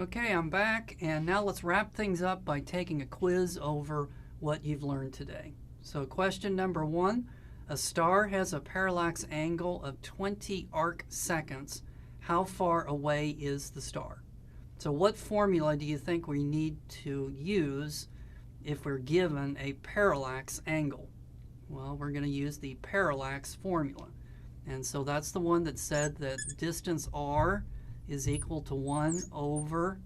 Okay, I'm back, and now let's wrap things up by taking a quiz over what you've learned today. So question number 1, a star has a parallax angle of 20 arc seconds. How far away is the star? So what formula do you think we need to use if we're given a parallax angle? Well, we're going to use the parallax formula. And so that's the one that said that distance r is equal to 1 over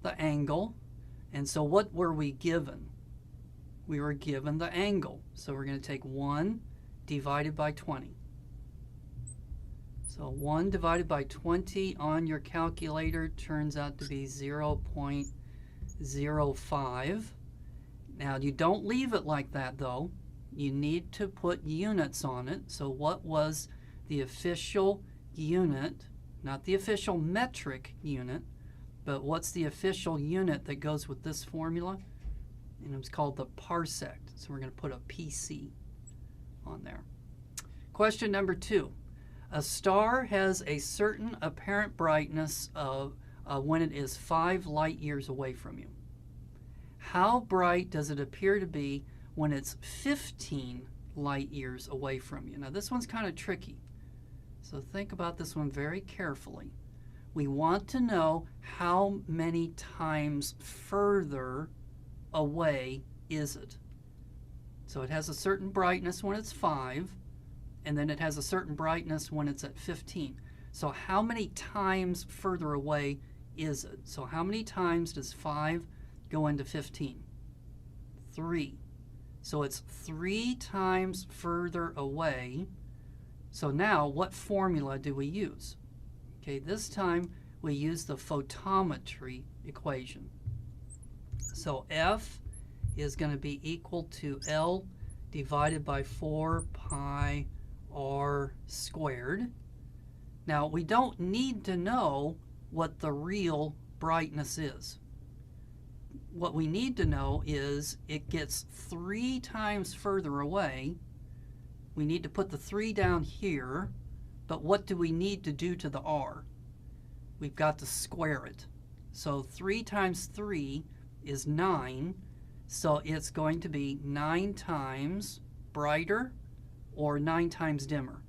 the angle. And so what were we given? We were given the angle. So we're going to take 1 divided by 20. So 1 divided by 20 on your calculator turns out to be 0.05. Now you don't leave it like that though. You need to put units on it. So what was the official unit? Not the official metric unit, but what's the official unit that goes with this formula? And it's called the parsec. So we're going to put a PC on there. Question number 2. A star has a certain apparent brightness of when it is 5 light years away from you. How bright does it appear to be when it's 15 light years away from you? Now this one's kind of tricky. So think about this one very carefully. We want to know how many times further away is it. So it has a certain brightness when it's 5, and then it has a certain brightness when it's at 15. So how many times further away is it? So how many times does 5 go into 15? 3. So it's 3 times further away. So now, what formula do we use? Okay, this time we use the photometry equation. So F is going to be equal to L divided by 4 pi r squared. Now, we don't need to know what the real brightness is. What we need to know is it gets 3 times further away. We need to put the 3 down here, but what do we need to do to the r? We've got to square it. So 3 times 3 is 9, so it's going to be 9 times brighter or 9 times dimmer.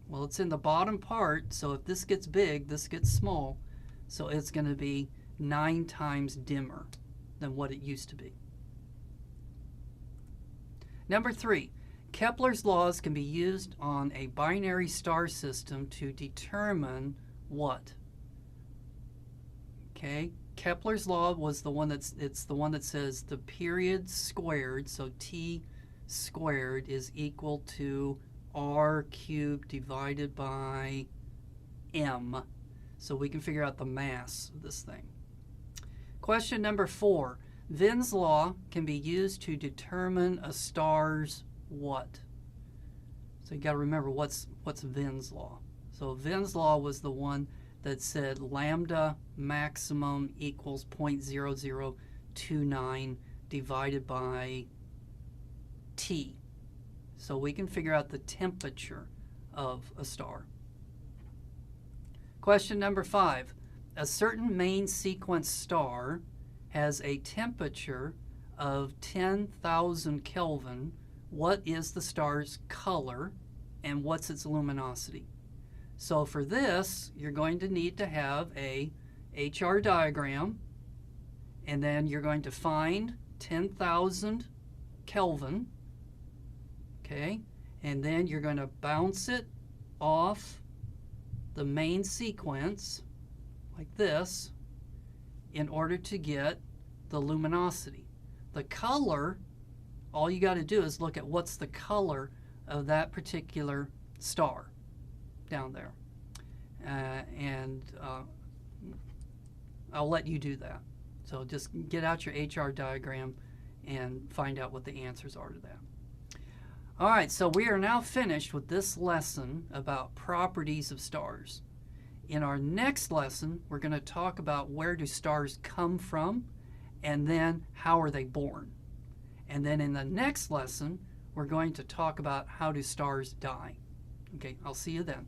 Well, it's in the bottom part, so if this gets big, this gets small, so it's going to be 9 times dimmer than what it used to be. Number 3. Kepler's laws can be used on a binary star system to determine what? Okay, Kepler's law was the one it's the one that says the period squared, so T squared is equal to R cubed divided by M. So we can figure out the mass of this thing. Question number 4. Ven's law can be used to determine a star's what? So you got to remember what's Ven's law. So Ven's law was the one that said lambda maximum equals 0.0029 divided by T. So we can figure out the temperature of a star. Question number 5. A certain main sequence star has a temperature of 10,000 Kelvin. What is the star's color and what's its luminosity? So for this, you're going to need to have a HR diagram, and then you're going to find 10,000 Kelvin, okay, and then you're going to bounce it off the main sequence like this in order to get the luminosity. The color, all you got to do is look at what's the color of that particular star down there. I'll let you do that. So just get out your HR diagram and find out what the answers are to that. All right, so we are now finished with this lesson about properties of stars. In our next lesson, we're going to talk about where do stars come from, and then how are they born. And then in the next lesson, we're going to talk about how do stars die. Okay, I'll see you then.